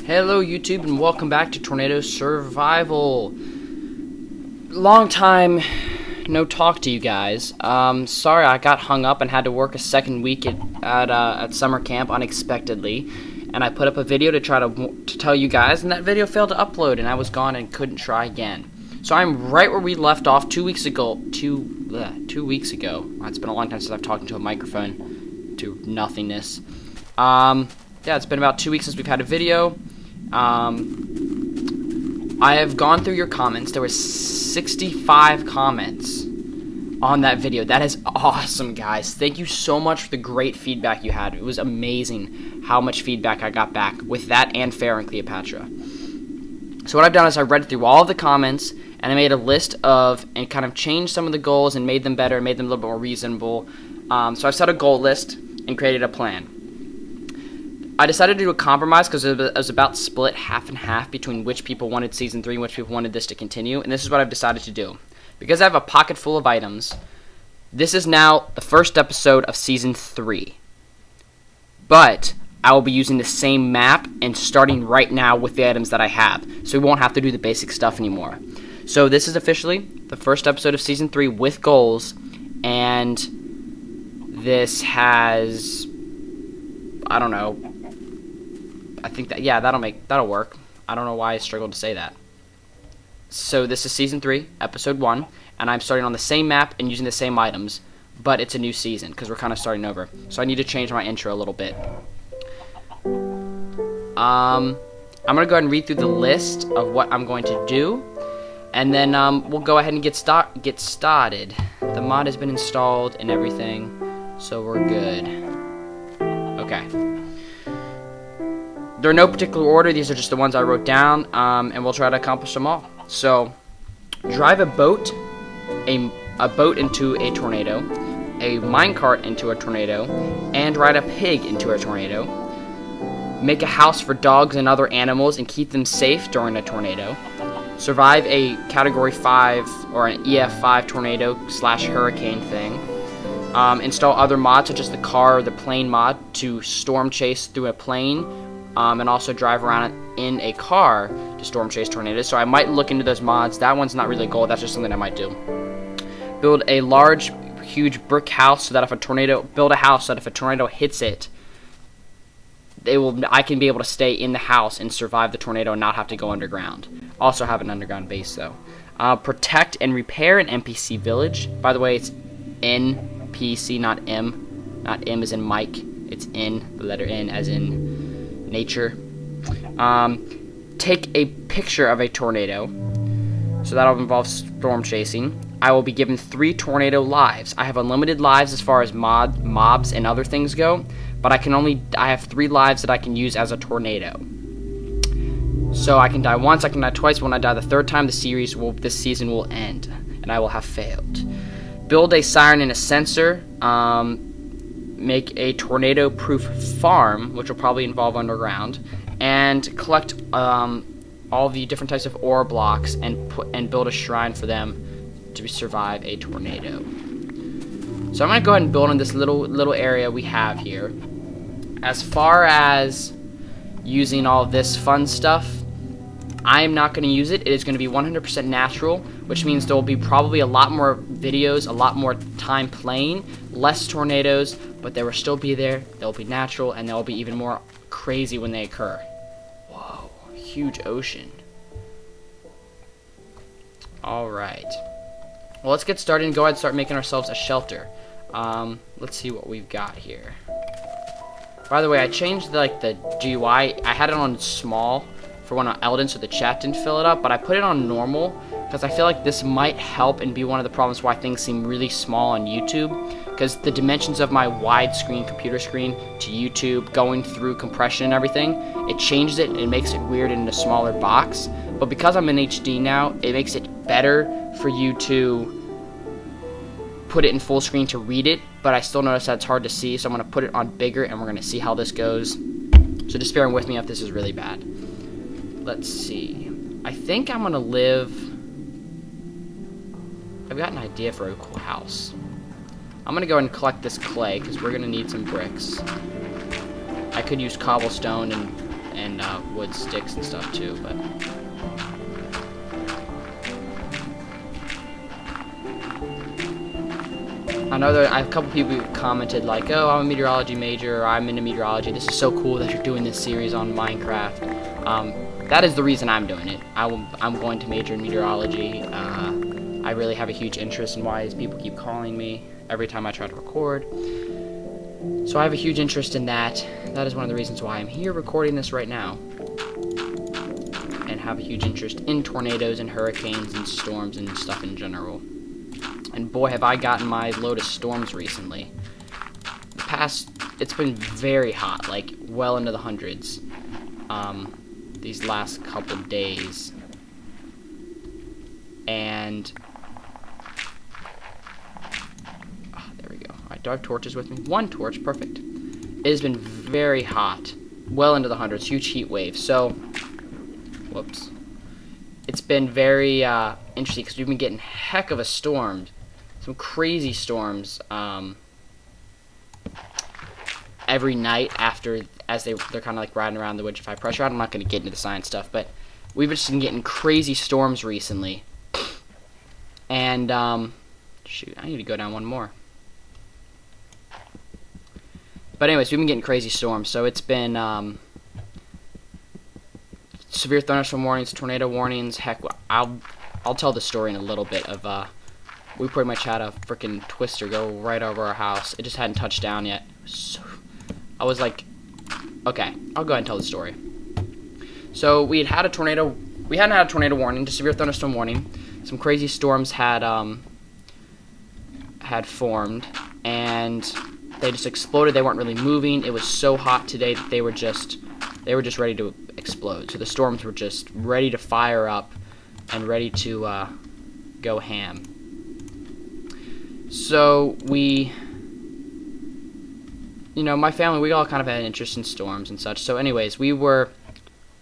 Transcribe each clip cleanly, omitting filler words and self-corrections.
Hello YouTube and welcome back to Tornado Survival. Long time no talk to you guys. Sorry I got hung up and had to work a second week at summer camp unexpectedly, and I put up a video to try to tell you guys, and that video failed to upload and I was gone and couldn't try again. So I'm right where we left off 2 weeks ago. 2 weeks ago. It's been a long time since I've talked into a microphone to nothingness. Yeah, it's been about 2 weeks since we've had a video. I have gone through your comments. There were 65 comments on that video. That is awesome, guys. Thank you so much for the great feedback you had. It was amazing how much feedback I got back with that and Pharaoh and Cleopatra. So what I've done is I read through all of the comments and I made a list of and kind of changed some of the goals and made them better, made them a little bit more reasonable. So I set a goal list and created a plan. I decided to do a compromise because it was about split half and half between which people wanted Season 3 and which people wanted this to continue, and this is what I've decided to do. Because I have a pocket full of items, this is now the first episode of Season 3. But I will be using the same map and starting right now with the items that I have, so we won't have to do the basic stuff anymore. So this is officially the first episode of Season 3 with goals, and this has, I don't know, I think that, yeah, that'll work. I don't know why I struggled to say that. So this is Season 3, Episode 1, and I'm starting on the same map and using the same items, but it's a new season, because we're kind of starting over. So I need to change my intro a little bit. I'm going to go ahead and read through the list of what I'm going to do, and then we'll go ahead and get started. The mod has been installed and everything, so we're good. Okay. They're in no particular order. These are just the ones I wrote down, and we'll try to accomplish them all. So, drive a boat into a tornado, a minecart into a tornado, and ride a pig into a tornado. Make a house for dogs and other animals and keep them safe during a tornado. Survive a Category 5 or an EF5 tornado / hurricane thing. Install other mods such as the car or the plane mod to storm chase through a plane. And also drive around in a car to storm chase tornadoes. So I might look into those mods. That one's not really a goal. That's just something I might do. Build a large, huge brick house so that if a tornado hits it, I can be able to stay in the house and survive the tornado and not have to go underground. Also have an underground base though. Protect and repair an NPC village. By the way, it's NPC, not M. Not M as in Mike. It's N, the letter N as in nature. Take a picture of a tornado, so that'll involve storm chasing. I will be given 3 tornado lives. I have unlimited lives as far as mobs and other things go, but I have 3 lives that I can use as a tornado. So I can die once, I can die twice. When I die the third time, this season will end, and I will have failed. Build a siren and a sensor. Make a tornado-proof farm, which will probably involve underground, and collect all the different types of ore blocks and build a shrine for them to survive a tornado. So I'm going to go ahead and build in this little area we have here. As far as using all this fun stuff, I am not going to use it. It is going to be 100% natural, which means there will be probably a lot more videos, a lot more time playing, less tornadoes, but they will still be there. They'll be natural, and they'll be even more crazy when they occur. Whoa, huge ocean. Alright. Well, let's get started and go ahead and start making ourselves a shelter. Let's see what we've got here. By the way, I changed the GUI. I had it on small for one on Eldon so the chat didn't fill it up, but I put it on normal because I feel like this might help and be one of the problems why things seem really small on YouTube, because the dimensions of my widescreen computer screen to YouTube, going through compression and everything, it changes it and it makes it weird in a smaller box. But because I'm in HD now, it makes it better for you to put it in full screen to read it, but I still notice that it's hard to see, so I'm going to put it on bigger and we're going to see how this goes. So just bear with me if this is really bad. Let's see. I think I'm going to live... I've got an idea for a cool house. I'm going to go ahead and collect this clay because we're going to need some bricks. I could use cobblestone and wood sticks and stuff too, but I know there I have a couple people who commented like, oh, I'm a meteorology major, or I'm into meteorology, this is so cool that you're doing this series on Minecraft. That is the reason I'm doing it. I'm going to major in meteorology. I really have a huge interest in why these people keep calling me every time I try to record. So I have a huge interest in that. That is one of the reasons why I'm here recording this right now. And have a huge interest in tornadoes and hurricanes and storms and stuff in general. And boy, have I gotten my load of storms recently. It's been very hot, like well into the hundreds. These last couple days. And there we go. Alright, do I have torches with me? One torch, perfect. It has been very hot, well into the hundreds, huge heat wave. So, whoops. It's been very interesting because we've been getting heck of a storm, some crazy storms every night as they're kind of like riding around the woods of high pressure. I'm not going to get into the science stuff, but we've just been getting crazy storms recently. And, shoot, I need to go down one more. But anyways, we've been getting crazy storms, so it's been, severe thunderstorm warnings, tornado warnings. Heck, I'll tell the story in a little bit of, we pretty much had a freaking twister go right over our house. It just hadn't touched down yet. So, I was like, okay, I'll go ahead and tell the story. So we hadn't had a tornado warning, just severe thunderstorm warning. Some crazy storms had formed, and they just exploded. They weren't really moving. It was so hot today that they were just ready to explode. So the storms were just ready to fire up and ready to go ham. So my family, we all kind of had an interest in storms and such. So anyways, we were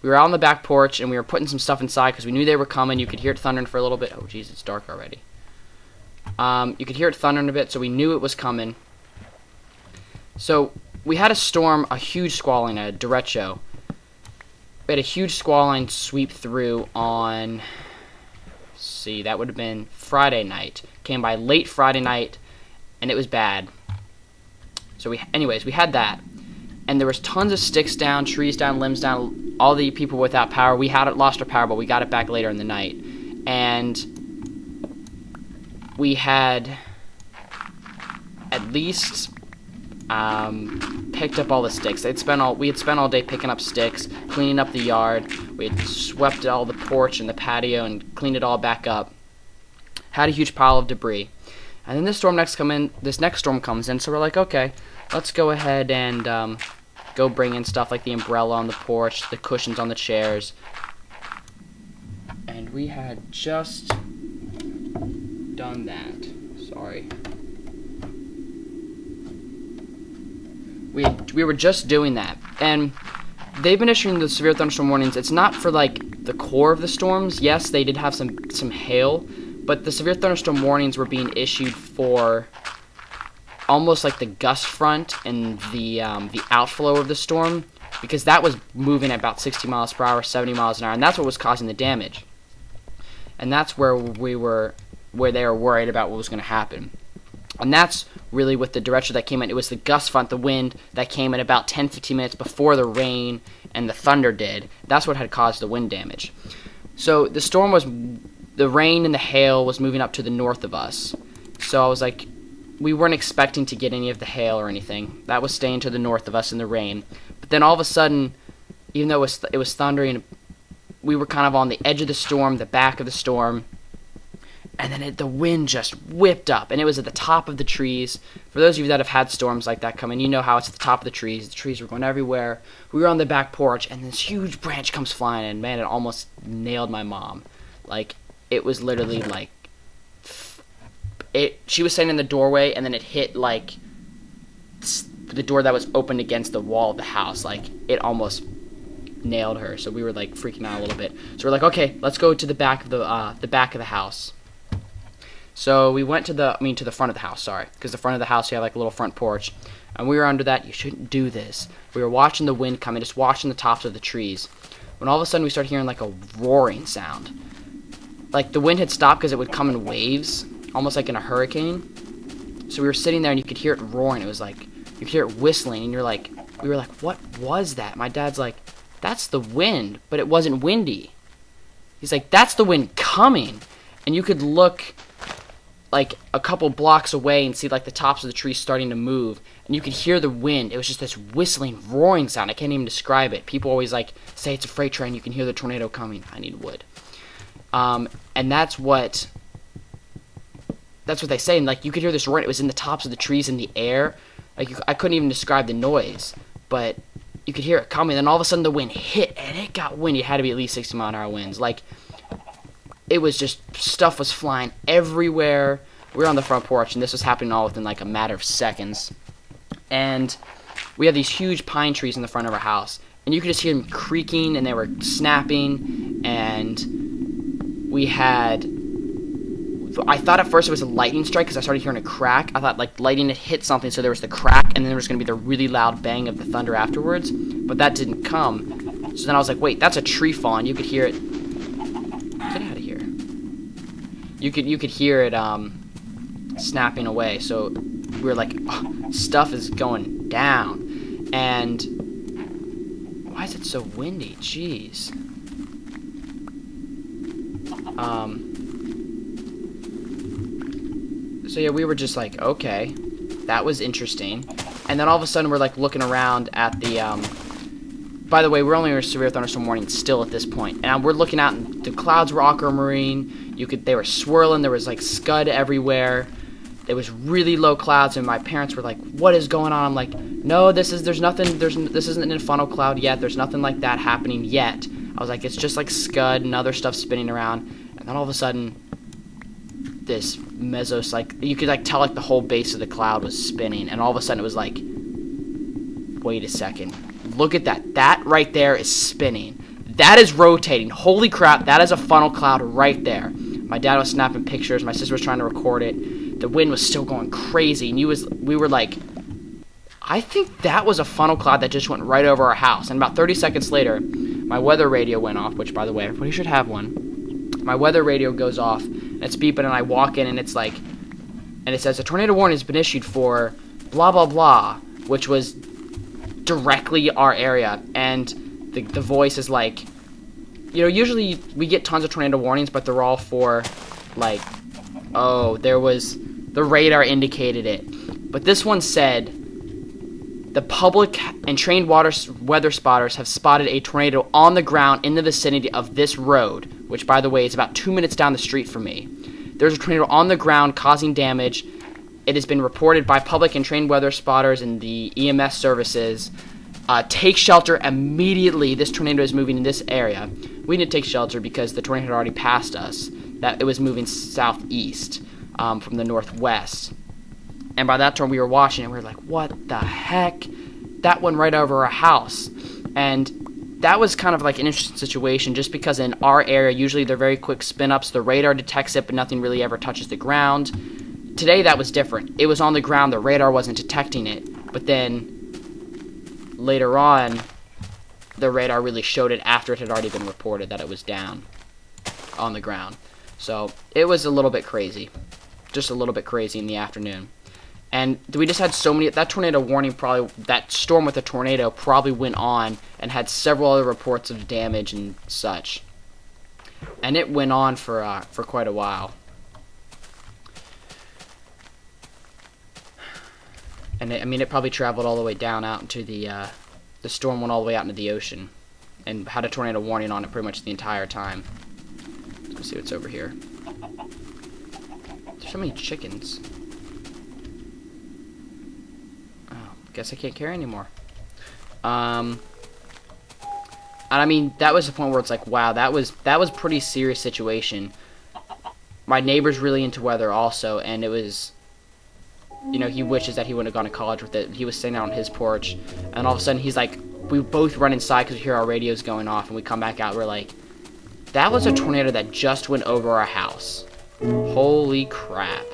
out on the back porch, and we were putting some stuff inside because we knew they were coming. You could hear it thundering for a little bit. Oh, jeez, it's dark already. You could hear it thundering a bit, so we knew it was coming. So we had a storm, a huge squall line, a derecho. We had a huge squall line sweep through on, let's see, that would have been Friday night. Came by late Friday night, and it was bad. So we had that, and there was tons of sticks down, trees down, limbs down, all the people without power. We had lost our power, but we got it back later in the night. And we had at least picked up all the sticks. We had spent all day picking up sticks, cleaning up the yard. We had swept all the porch and the patio and cleaned it all back up. Had a huge pile of debris. And then this next storm comes in, so we're like, okay, let's go ahead and go bring in stuff like the umbrella on the porch, the cushions on the chairs. And we had just done that. Sorry. We were just doing that. And they've been issuing the severe thunderstorm warnings. It's not for like the core of the storms. Yes, they did have some hail, but the severe thunderstorm warnings were being issued for almost like the gust front and the outflow of the storm, because that was moving at about 60 miles per hour, 70 miles an hour, and that's what was causing the damage. And that's where they were worried about what was going to happen. And that's really with the derecho that came in. It was the gust front, the wind, that came in about 10-15 minutes before the rain and the thunder did. That's what had caused the wind damage. So the rain and the hail was moving up to the north of us. So I was like, we weren't expecting to get any of the hail or anything. That was staying to the north of us in the rain. But then all of a sudden, even though it was thundering, we were kind of on the edge of the storm, the back of the storm, and then the wind just whipped up, and it was at the top of the trees. For those of you that have had storms like that come in, you know how it's at the top of the trees. The trees were going everywhere. We were on the back porch, and this huge branch comes flying, and man, it almost nailed my mom. Like, it was literally like, she was standing in the doorway, and then it hit like the door that was opened against the wall of the house. Like, it almost nailed her. So we were like freaking out a little bit. So we're like, okay, let's go to the back of the house. So we went to the front of the house, sorry, because the front of the house, you have like a little front porch, and we were under that. You shouldn't do this. We were watching the wind coming, just watching the tops of the trees, when all of a sudden we started hearing like a roaring sound. Like the wind had stopped because it would come in waves, almost like in a hurricane. So we were sitting there and you could hear it roaring. It was like, you could hear it whistling, and we were like, what was that? My dad's like, that's the wind, but it wasn't windy. He's like, that's the wind coming. And you could look like a couple blocks away and see like the tops of the trees starting to move, and you could hear the wind. It was just this whistling, roaring sound. I can't even describe it. People always like say it's a freight train. You can hear the tornado coming. I need wood. And that's what they say. And like you could hear this roaring. It was in the tops of the trees, in the air. Like I couldn't even describe the noise, but you could hear it coming. Then all of a sudden the wind hit, and it got windy. It had to be at least 60-mile-an-hour winds. Like it was just, stuff was flying everywhere. We were on the front porch, and this was happening all within like a matter of seconds. And we had these huge pine trees in the front of our house, and you could just hear them creaking, and they were snapping. And I thought at first it was a lightning strike because I started hearing a crack. I thought like lightning had hit something, so there was the crack, and then there was going to be the really loud bang of the thunder afterwards. But that didn't come. So then I was like, wait, that's a tree falling. You could hear it. Get out of here. You could hear it snapping away. So we were like, oh, stuff is going down. And why is it so windy? Jeez. So yeah, we were just like, okay, that was interesting. And then all of a sudden we're like looking around at the by the way, we're only in a severe thunderstorm warning still at this point. And we're looking out, and the clouds were aquamarine. They were swirling. There was like scud everywhere. It was really low clouds, and my parents were like, "What is going on?" I'm like, "No, this isn't a funnel cloud yet. There's nothing like that happening yet." I was like, "It's just like scud and other stuff spinning around." And then all of a sudden, this like you could like tell like the whole base of the cloud was spinning, and all of a sudden it was like, "Wait a second. Look at that. That right there is spinning. That is rotating. Holy crap, that is a funnel cloud right there." My dad was snapping pictures. My sister was trying to record it. The wind was still going crazy. And we were like, I think that was a funnel cloud that just went right over our house. And about 30 seconds later, my weather radio went off, which, by the way, everybody should have one. My weather radio goes off, and it's beeping, and I walk in, and it's like, and it says, a tornado warning has been issued for blah, blah, blah, which was directly our area. And the voice is like, you know, usually we get tons of tornado warnings, but they're all for, like, oh, the radar indicated it. But this one said, the public and trained weather spotters have spotted a tornado on the ground in the vicinity of this road, which, by the way, is about 2 minutes down the street from me. There's a tornado on the ground causing damage. It has been reported by public and trained weather spotters and the EMS services. Take shelter immediately. This tornado is moving in this area. We didn't take shelter because the tornado had already passed us. That it was moving southeast from the northwest. And by that time we were watching it, we were like, what the heck? That went right over our house. And that was kind of like an interesting situation just because in our area, usually they're very quick spin-ups. The radar detects it, but nothing really ever touches the ground. Today that was different. It was on the ground. The radar wasn't detecting it. But then later on, the radar really showed it after it had already been reported that it was down on the ground. So it was a little bit crazy. Just a little bit crazy in the afternoon. And we just had so many, that tornado warning that storm with the tornado probably went on and had several other reports of damage and such. And it went on for quite a while. And it probably traveled all the way down out into the storm went all the way out into the ocean and had a tornado warning on it pretty much the entire time. Let's see what's over here. There's so many chickens. Oh, guess I can't carry anymore. And I mean, that was the point where it's like, wow, that was a pretty serious situation. My neighbor's really into weather also, and it was, you know, he wishes that he wouldn't have gone to college with it. He was sitting out on his porch, and all of a sudden he's like, we both run inside because we hear our radios going off, and we come back out, we're like, that was a tornado that just went over our house. Holy crap.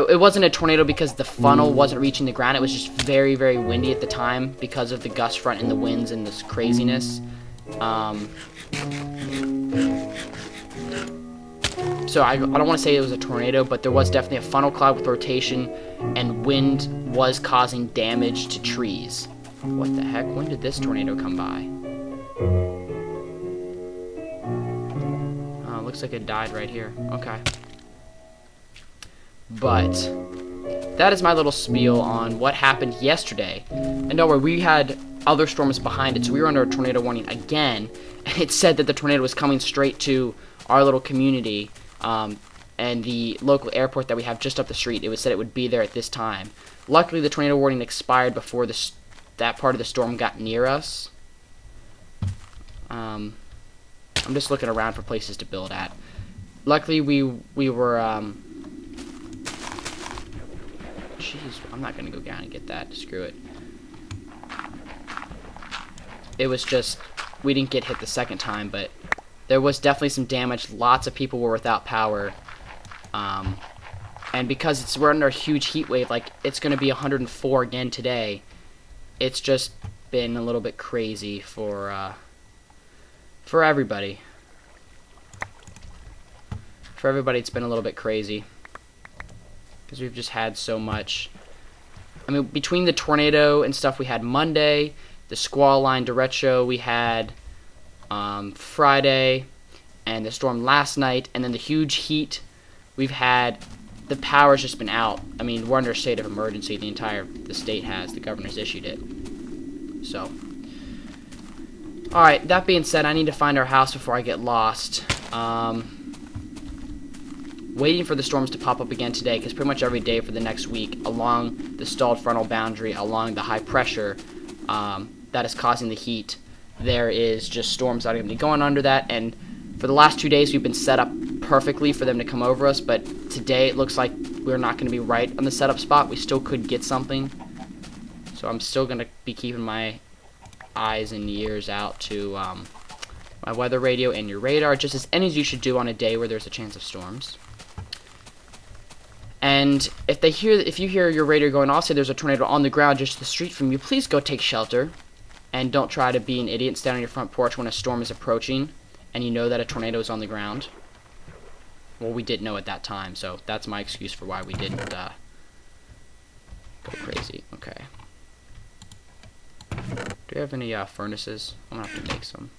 It wasn't a tornado because the funnel wasn't reaching the ground. It was just very, very windy at the time because of the gust front and the winds and this craziness. So I don't want to say it was a tornado, but there was definitely a funnel cloud with rotation, and wind was causing damage to trees. What the heck? When did this tornado come by? Looks like it died right here. Okay. But that is my little spiel on what happened yesterday. And don't worry, we had other storms behind it, so we were under a tornado warning again. And it said that the tornado was coming straight to our little community and the local airport that we have just up the street. It was said it would be there at this time. Luckily, the tornado warning expired before that part of the storm got near us. I'm just looking around for places to build at. Luckily, we were jeez, I'm not gonna go down and get that. Screw it. It was just we didn't get hit the second time, but there was definitely some damage. Lots of people were without power, and because we're under a huge heat wave, like it's gonna be 104 again today. It's just been a little bit crazy for everybody. For everybody, it's been a little bit crazy because we've just had so much. I mean, between the tornado and stuff we had Monday, the squall line derecho we had Friday, and the storm last night, and then the huge heat we've had. The power's just been out. I mean, we're under a state of emergency. The state has. The governor's issued it. So, alright, that being said, I need to find our house before I get lost. Waiting for the storms to pop up again today, because pretty much every day for the next week, along the stalled frontal boundary, along the high pressure that is causing the heat, there is just storms that are going to be going under that. And for the last 2 days, we've been set up perfectly for them to come over us, but today it looks like we're not going to be right on the setup spot. We still could get something. So I'm still going to be keeping my eyes and ears out to my weather radio and your radar, just as any of you should do on a day where there's a chance of storms. And if you hear your radio going off, say there's a tornado on the ground just the street from you, please go take shelter, and don't try to be an idiot and stand on your front porch when a storm is approaching and you know that a tornado is on the ground. Well, we didn't know at that time, so that's my excuse for why we didn't go crazy. Okay. Do we have any furnaces? I'm gonna have to make some.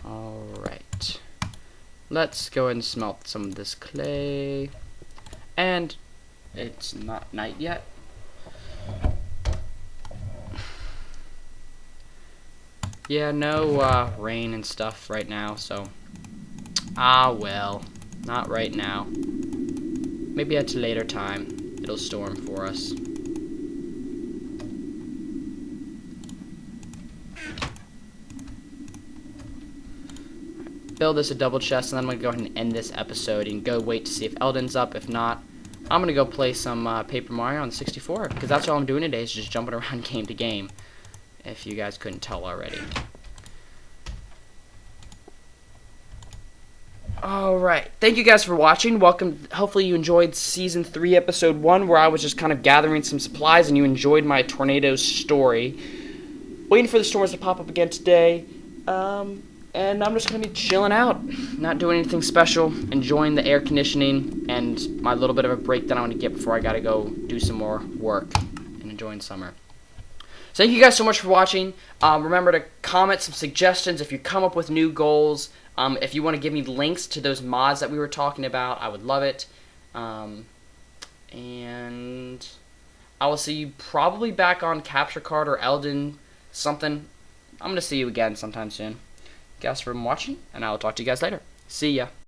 Alright. Let's go ahead and smelt some of this clay. And it's not night yet. Yeah, no rain and stuff right now, so well, not right now. Maybe at a later time it'll storm for us. Build this a double chest, and then I'm gonna go ahead and end this episode and go wait to see if Elden's up. If not, I'm gonna go play some Paper Mario on 64, because that's all I'm doing today is just jumping around game to game, if you guys couldn't tell already. Alright, thank you guys for watching. Welcome. Hopefully you enjoyed Season 3, Episode 1, where I was just kind of gathering some supplies, and you enjoyed my tornado story. Waiting for the storms to pop up again today, and I'm just going to be chilling out, not doing anything special, enjoying the air conditioning, and my little bit of a break that I want to get before I got to go do some more work, and enjoying summer. So thank you guys so much for watching. Remember to comment some suggestions if you come up with new goals. If you want to give me links to those mods that we were talking about, I would love it. And I will see you probably back on Capture Card or Elden something. I'm going to see you again sometime soon. Thanks for watching, and I will talk to you guys later. See ya.